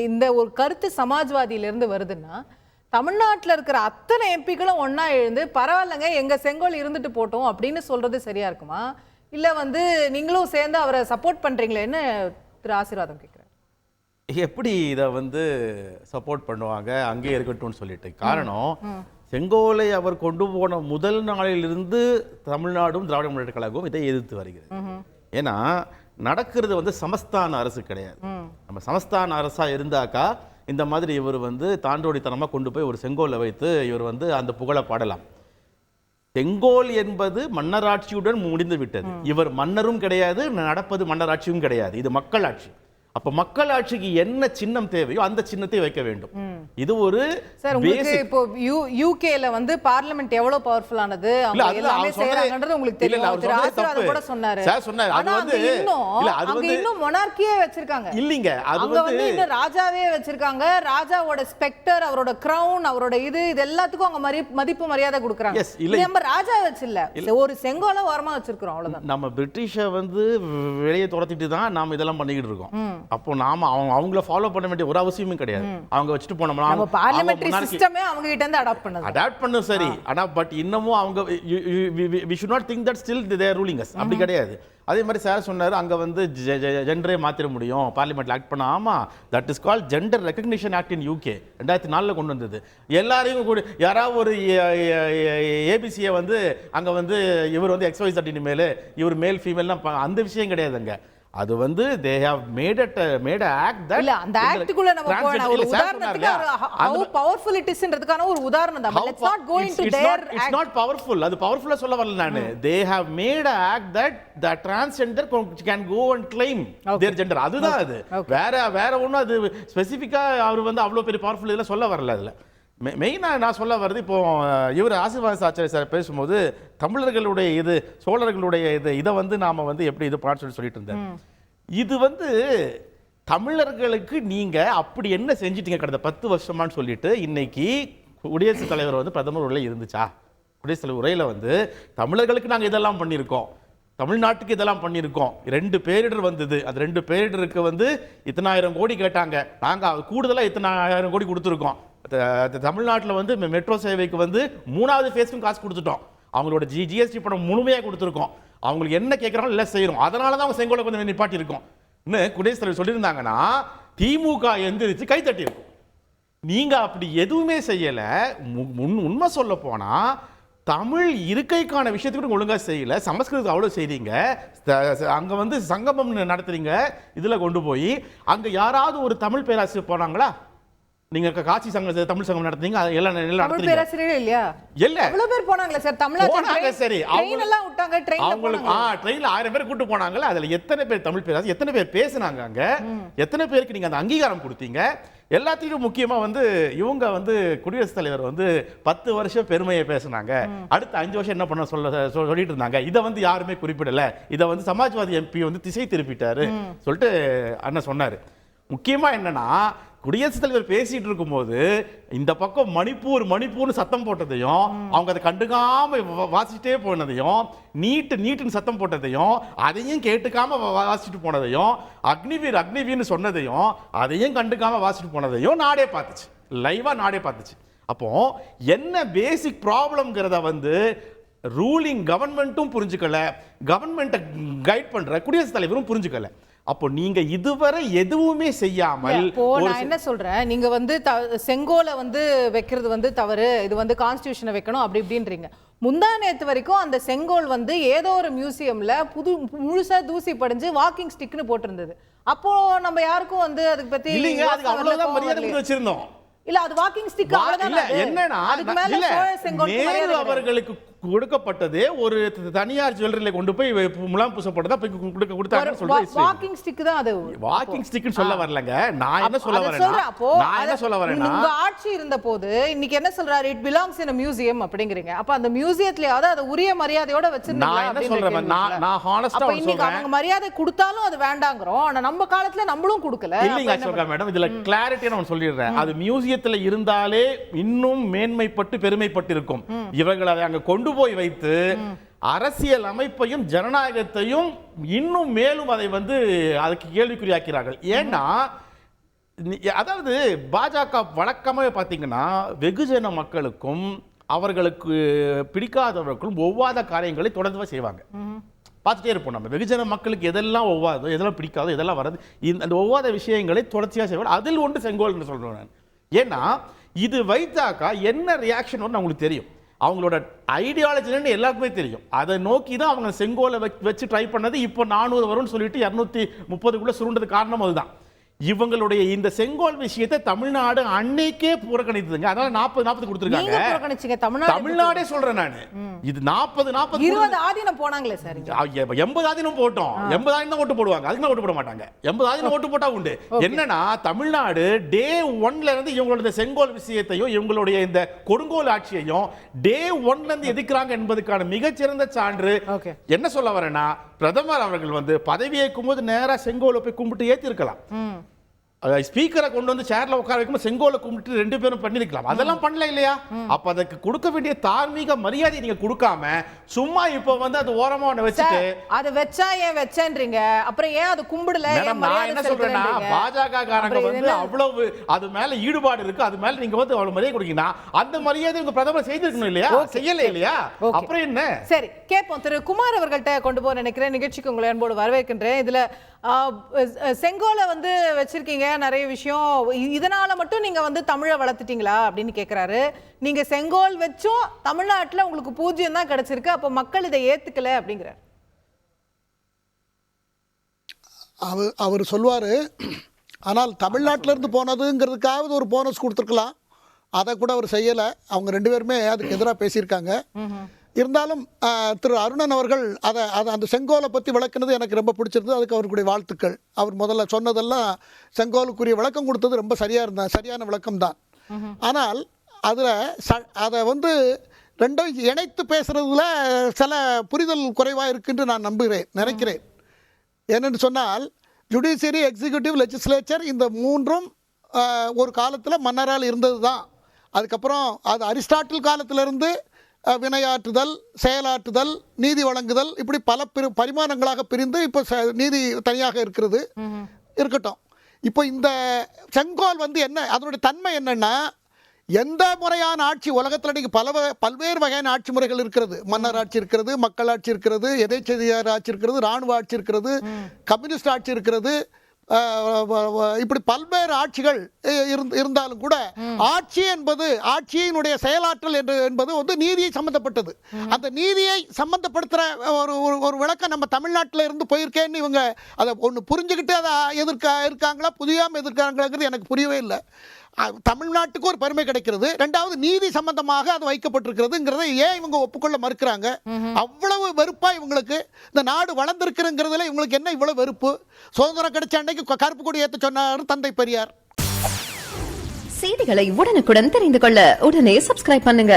இந்த ஒரு கருத்து சமாஜ்வாதியிலிருந்து வருதுன்னா தமிழ்நாட்டில் இருக்கிற அத்தனை எம்பிக்களும் ஒன்னா எழுந்து பரவாயில்லைங்க எங்க செங்கோல் இருந்துட்டு போட்டோம் அப்படின்னு சொல்றது சரியா இருக்குமா, இல்ல நீங்களும் சேர்ந்து அவரை சப்போர்ட் பண்றீங்களேன்னு திரு ஆசீர்வாதம் கேட்கிறார். எப்படி இதை சப்போர்ட் பண்ணுவாங்க அங்கே இருக்கட்டும்னு சொல்லிட்டு. காரணம், செங்கோலை அவர் கொண்டு போன முதல் நாளிலிருந்து தமிழ்நாடும் திராவிட முன்னேற்ற கழகமும் இதை எதிர்த்து வருகிறது. ஏன்னா நடக்கிறது சமஸ்தான அரசு கிடையாது. நம்ம சமஸ்தான அரசா இருந்தாக்கா இந்த மாதிரி இவர் தாண்டோடித்தனமா கொண்டு போய் ஒரு செங்கோலை வைத்து இவர் அந்த புகழை பாடலாம். செங்கோல் என்பது மன்னராட்சியுடன் முடிந்து விட்டது. இவர் மன்னரும் கிடையாது, நடப்பது மன்னராட்சியும் கிடையாது. இது மக்களாட்சி. அப்ப மக்களாட்சிக்கு என்ன சின்னம் தேவையோ அந்த சின்னத்தை வைக்க வேண்டும். இது ஒரு சார், உங்களுக்கு இப்போ யூகேல பார்லிமென்ட் எவ்வளவு பவர்ஃபுல் ஆனது, அவங்க எல்லாமே செய்றாங்கன்றது உங்களுக்கு தெரியும். திரு ஆசீர்வாதம் கூட சொன்னாரு. சார் சொன்னாரு அது இன்னும் மொனார்க்கியே வச்சிருக்காங்க. இல்லங்க, அது இன்னும் ராஜாவே வச்சிருக்காங்க. ராஜாவோட ஸ்பெக்டர், அவரோட கிரவுன், அவரோட இது எல்லாத்துக்கும் அவங்க மதிப்பு மரியாதை கொடுக்கறாங்க. நம்ம ராஜா வச்சில்ல, ஒரு செங்கோலை ஓரமா வச்சிருக்கோம், அவ்வளவுதான். நம்ம பிரிட்டிஷ வெளியே துரத்திட்டு தான் நாம இதெல்லாம் பண்ணிக்கிட்டு இருக்கோம். அப்போ நாம அவங்கள ஃபாலோ பண்ண வேண்டிய ஒரு அவசியமும் கிடையாது. அவங்க வச்சுட்டு போனோம்னா நம்ம பார்லிமெண்டரி சிஸ்டமே அவங்க கிட்ட இருந்து அடாப்ட் பண்ணது சரி. ஆனா பட் இன்னமும் அவங்க we should not think that still they are ruling us. அப்படி கிடையாது. அதே மாதிரி சார் சொன்னாரு அங்க ஜெண்டரே மாத்திர முடியும் பார்லிமெண்ட்ல ஆக்ட் பண்ண. ஆமா, that is called gender recognition act in UK. 2004 கொண்டு வந்தது. எல்லாரையும் கூட யாராவது ஒரு ஏபிசியை அங்க இவர் XYZ மேல இவர் மேல் ஃபீமேல் அந்த விஷயம் கிடையாதுங்க. அது they have made a act that இல்ல அந்த ஆக்ட் குள்ள நம்ம போறோம். ஒரு உதாரணத்துக்கு how powerful it is ன்றதுக்கான ஒரு உதாரணம் தான். Let's not go into their act. It's not powerful. அது பவர்ஃபுல்லா சொல்ல வரல நானு. They have made a act that the transgender can go and claim their gender. அதுதான் அது. வேற ஒண்ணும் அது ஸ்பெசிஃபிக்கா அவர் அவ்வளவு பெரிய பவர்ஃபுல் இதெல்லாம் சொல்ல வரல. அதுல மெயினாக நான் சொல்ல வருது, இப்போ இவர் ஆசீர்வாத ஆச்சாரிய சார் பேசும்போது தமிழர்களுடைய இது சோழர்களுடைய இதை நாம் எப்படி இது பாட்டு சொல்லிட்டு இருந்தேன். இது தமிழர்களுக்கு நீங்கள் அப்படி என்ன செஞ்சிட்டீங்க கடந்த 10 வருஷமானு சொல்லிட்டு இன்னைக்கு குடியரசுத் தலைவர் பிரதமர் உரையில் இருந்துச்சா? குடியரசுத் தலைவர் உரையில் தமிழர்களுக்கு நாங்கள் இதெல்லாம் பண்ணியிருக்கோம், தமிழ்நாட்டுக்கு இதெல்லாம் பண்ணியிருக்கோம், 2 பேரிடர் வந்தது, அது 2 பேரிடருக்கு இத்தனாயிரம் கோடி கேட்டாங்க, நாங்கள் கூடுதலாக இத்தனாயிரம் கோடி கொடுத்துருக்கோம். தமிழ்நாட்டில் மெட்ரோ சேவைக்கு 3வது ஃபேஸ்க்கும் காசு கொடுத்துட்டோம். அவங்களோட ஜிஎஸ்டி பணம் முழுமையாக கொடுத்துருக்கோம். அவங்களுக்கு என்ன கேட்குறாங்களோ எல்லாம் செய்கிறோம். அதனால தான் அவங்க செங்கோலை நிப்பாட்டி இருக்கோம். இன்னும் குடியரசுத் தலைவர் சொல்லியிருந்தாங்கன்னா திமுக எந்திரிச்சு கைத்தட்டி இருக்கும். நீங்கள் அப்படி எதுவுமே செய்யலை. உண்மை சொல்ல போனால் தமிழ் இருக்கைக்கான விஷயத்துக்கு ஒழுங்காக செய்யலை. சமஸ்கிருதத்துக்கு அவ்வளோ செய்றீங்க. அங்கே சங்கமம் நடத்துறீங்க. இதில் கொண்டு போய் அங்கே யாராவது ஒரு தமிழ் பேராசிரியர் போனாங்களா? நீங்க காட்சி சங்கம் தமிழ் சங்கம் நடத்துறீங்க, எல்லாம் தமிழ் பேராசிரியர் இல்லையா? இல்ல எவ்வளவு பேர் போனாங்களே சார் தமிழ்நாட்டுல. சரி, ட்ரெயின் எல்லாம் விட்டாங்க. அவங்களுக்கு ட்ரெயின்ல 1000 பேர் கூட்டி போனாங்கல. அதுல எத்தனை பேர் தமிழ் பேராசிரியர், எத்தனை பேர் பேசுனாங்க, அங்க எத்தனை பேருக்கு நீங்க அந்த அங்கீகாரம் கொடுத்தீங்க? எல்லாத்தையும் முக்கியமா இவங்க குடியரசுத் தலைவர் 10 வருஷம் பெருமையை பேசினாங்க, அடுத்த 5 வருஷம் என்ன பண்ண சொல்லிட்டு இருந்தாங்க. இதை யாருமே குறிப்பிடல. இதை சமாஜ்வாதி எம்பி திசை திருப்பிட்டாரு சொல்லிட்டு அண்ணன் சொன்னாரு. முக்கியமா என்னன்னா குடியரசுத் தலைவர் பேசிட்டு இருக்கும்போது இந்த பக்கம் மணிப்பூர்னு சத்தம் போட்டதையும், அவங்க அதை கண்டுக்காம வாசிச்சுட்டே போனதையும், நீட்டுன்னு சத்தம் போட்டதையும் அதையும் கேட்டுக்காம வாசிச்சுட்டு போனதையும், அக்னிவீர்னு சொன்னதையும் அதையும் கண்டுக்காம வாசிச்சுட்டு போனதையும் நாடே பார்த்துச்சு. லைவா நாடே பார்த்துச்சு. அப்போ என்ன பேசிக் ப்ராப்ளம்ங்கிறத ரூலிங் கவர்மெண்ட்டும் புரிஞ்சுக்கல, கவர்மெண்ட்டை கைட் பண்ற குடியரசுத் தலைவரும் புரிஞ்சுக்கல. அப்போ நீங்க இதுவரை எதுவுமே செய்யாமல் நான் என்ன சொல்றேன், நீங்க செங்கோலை வைக்கிறது தவறு, இது கான்ஸ்டிடியூஷனை வைக்கணும் அப்படி இப்படின்றீங்க. முந்தா நேத்து வரைக்கும் அந்த செங்கோல் ஏதோ ஒரு மியூசியம்ல முழுசா தூசி படிஞ்சு வாக்கிங் ஸ்டிக்னு போட்டிருந்தது. அப்போ நம்ம யாருக்கும் அதுக்கு பத்தி இல்லைங்க, அதுக்கு அவ்வளவுதான் மரியாதை வச்சிருந்தோம். இல்ல அது வாக்கிங் ஸ்டிக் அவ்வளவுதான். என்னன்னா நேரு அவர்களுக்கு கொடுக்கப்பட்டதே ஒரு தனியார் ஜுவல்லரியில கொண்டு போய் முலாம் பூசப்பட்டதா போய் கொடுத்தாங்கன்னு சொல்றேன். வாக்கிங் ஸ்டிக் தான் அது. வாக்கிங் ஸ்டிக்னு சொல்ல வரலங்க. நான் என்ன சொல்ல வரேன்னா உங்க ஆட்சி இருந்த போது இன்னைக்கு என்ன சொல்றாரு, it belongs in a museum அப்படிங்கறீங்க. அப்ப அந்த மியூசியத்திலேயாவது அது உரிய மரியாதையோட வச்சிருந்தீங்க. நான் என்ன சொல்றேன், நான் ஹானஸ்டா சொல்றேன். இன்னைக்கு அவங்க மரியாதை கொடுத்தாலும் அது வேண்டாங்கறோம். ஆனா நம்ம காலத்துல நம்மளும் கொடுக்கல. இல்லங்க அசோகா மேடம், இதுல கிளாரிட்டியா நான் சொல்லிடுறேன். அது மியூசியத்துல இருந்தாலே இன்னும் மேன்மைப்பட்டு பெருமைப்பட்டு இருக்கும். இவர்கள் அதை அங்க கொண்டு போய் வைத்து அரசியல் அமைப்பையும் ஜனநாயகத்தையும் இன்னும் மேலும் அதை அதுக்கு கேள்விக்குறியாக்கிறார்கள். ஏன்னா அதாவது பாஜக வழக்கமாக பார்த்தீங்கன்னா வெகுஜன மக்களுக்கும் அவர்களுக்கு பிடிக்காதவர்களுக்கும் ஒவ்வாத காரியங்களை தொடர்ந்து செய்வாங்க. பார்த்துட்டே இருப்போம் நம்ம. வெகுஜன மக்களுக்கு எதெல்லாம் ஒவ்வாதோ, எதெல்லாம் பிடிக்காதோ, எதெல்லாம் வராது, அந்த ஒவ்வாத விஷயங்களை தொடர்ச்சியாக செய்வாங்க. அதில் ஒன்று செங்கோல் என்று சொல்கிறேன் நான். ஏன்னா இது வைத்தாக்கா என்ன ரியாக்ஷன் வரும் அவங்களுக்கு தெரியும். அவங்களோட ஐடியாலஜின்னு எல்லாருக்குமே தெரியும். அதை நோக்கி தான் அவங்க செங்கோலை வச்சு ட்ரை பண்ணது. இப்போ 400 வரும்னு சொல்லிட்டு 230 சுருண்டது காரணம் அதுதான். இவங்களுடைய இந்த செங்கோல் விஷயத்தை தமிழ்நாடு அன்னைக்கே புறக்கணித்ததுங்க. அதனால 40 கொடுத்துருக்காங்க. தமிழ்நாடே சொல்றேன் நான். இது 40 20 ஆதீனம் போனாங்களே சார். 80 ஆதீனம் போட்டோம். 80 ஆதீனம் ஓட்டு போடுவாங்க. அதுக்கு ஓட்டு போட மாட்டாங்க. 80 ஆதீனம் ஓட்டு போட்டா உண்டு. என்னன்னா தமிழ்நாடு டே 1ல இருந்து இவங்களுடைய செங்கோல் விஷயத்தையும் இவங்களுடைய இந்த கொடுங்கோல் ஆட்சியையும் டே 1ல இருந்து எதிர்க்கிறாங்க என்பதற்கான மிகச்சிறந்த சான்று. என்ன சொல்ல வரேன்னா, பிரதமர் அவர்கள் பதவியேற்கும் போது நேரா செங்கோலை போய் கும்பிட்டு ஏத்தி இருக்கலாம். ஸ்பீக்கரை கொண்டு வந்து சேர்ல உட்கார வைக்கும் செங்கோலை கும்பிட்டு 2 பேரும் பண்ணிருக்கலாம். அதெல்லாம் பண்ணல இல்லையா? அப்ப அதுக்கு கொடுக்க வேண்டிய தார்மீக மரியாதை நீங்க கொடுக்காம சும்மா இப்ப அது ஓரமா வச்சுட்டு அது வச்சா ஏன் வச்சேன்றீங்க, அப்புறம் ஏன் அது கும்பிடல? நான் என்ன சொல்றேன்னா, பாஜக காரங்க அவ்வளவு அது மேல ஈடுபாடு இருக்கு, அது மேல நீங்க அவ்வளவு மரியாதை கொடுக்கீங்கன்னா அந்த மரியாதை உங்க பிரதமர் செய்திருக்கணும் இல்லையா? செய்யல இல்லையா? அப்புறம் என்ன? சரி கேட்போம். திரு குமார் அவர்கள்ட்ட கொண்டு போக நினைக்கிறேன். நிகழ்ச்சிக்கு உங்களை அன்போடு வரவேற்கின்றேன். இதுல செங்கோலை வச்சிருக்கீங்க, நிறைய விஷயம், இதனால மட்டும் நீங்க தமிழை வளர்த்துட்டீங்களா அப்படின்னு கேட்கிறாரு. நீங்க செங்கோல் வச்சும் தமிழ்நாட்டுல உங்களுக்கு பூஜ்யம் தான் கிடைச்சிருக்கு, அப்ப மக்கள் இதை ஏத்துக்கல அப்படிங்கிறார். அவர் சொல்வாரு, ஆனால் தமிழ்நாட்டில இருந்து போனதுங்கிறதுக்காவது ஒரு போனஸ் கொடுத்துருக்கலாம். அதை கூட அவர் செய்யலை. அவங்க 2 பேருமே அதுக்கு எதிராக பேசியிருக்காங்க. இருந்தாலும் திரு அருணன் அவர்கள் அதை அந்த செங்கோலை பற்றி விளக்குனது எனக்கு ரொம்ப பிடிச்சிருந்தது. அதுக்கு அவருடைய வாழ்த்துக்கள். அவர் முதல்ல சொன்னதெல்லாம் செங்கோலுக்குரிய விளக்கம் கொடுத்தது ரொம்ப சரியான விளக்கம் தான். ஆனால் அதில் அதை ரெண்டும் இணைத்து பேசுறதுல சில புரிதல் குறைவாக இருக்குன்னு நான் நினைக்கிறேன். ஏனென்று சொன்னால் ஜுடிஷியரி, எக்ஸிக்யூட்டிவ், லெஜிஸ்லேச்சர் இந்த 3ம் ஒரு காலத்தில் மன்னரால் இருந்தது தான். அதுக்கப்புறம் அது அரிஸ்டாட்டில் காலத்திலிருந்து வினையாற்றுதல், செயலாற்றுதல், நீதி வழங்குதல், இப்படி பல பரிமாணங்களாக பிரிந்து இப்போ நீதி தனியாக இருக்கட்டும். இப்போ இந்த செங்கோல் என்ன அதனுடைய தன்மை என்னன்னா, எந்த முறையான ஆட்சி உலகத்தில் இன்னைக்கு பல்வேறு வகையான ஆட்சி முறைகள் இருக்கிறது. மன்னர் ஆட்சி இருக்கிறது, மக்கள் ஆட்சி இருக்கிறது, எதேச்சதிகார ஆட்சி இருக்கிறது, இராணுவ ஆட்சி இருக்கிறது, கம்யூனிஸ்ட் ஆட்சி இருக்கிறது, இப்படி பல்வேறு ஆட்சிகள் இருந்தாலும் கூட ஆட்சியினுடைய செயலாற்றல் என்பது நீதியை சம்பந்தப்பட்டது. அந்த நீதியை சம்பந்தப்படுத்துற ஒரு விளக்கம் நம்ம தமிழ்நாட்டில் இருந்து போயிருக்கேன்னு இவங்க அதை ஒன்று புரிஞ்சுக்கிட்டு அதை இருக்காங்களா, புதியாம எதிர்க்காங்கிறது எனக்கு புரியவே இல்லை. தமிழ்நாட்டுக்கு ஒரு பெருமை கிடைக்கிறது, 2வது நீதி சம்பந்தமாக அது வைக்கப்பட்டிருக்கிறதுங்கிறத ஏன் இவங்க ஒப்புக்கொள்ள மறுக்கிறாங்க? அவ்வளவு வெறுப்பா இவங்களுக்கு இந்த நாடு வளர்ந்திருக்கிறதுல இவங்களுக்கு என்ன இவ்வளவு வெறுப்பு? சுதந்திரம் கிடைச்ச அன்னைக்கு கருப்பு கொடி ஏற்ற சொன்னார் தந்தை பெரியார். செய்திகளை உடனுக்குடன் தெரிந்து கொள்ள உடனே சப்ஸ்கிரைப் பண்ணுங்க.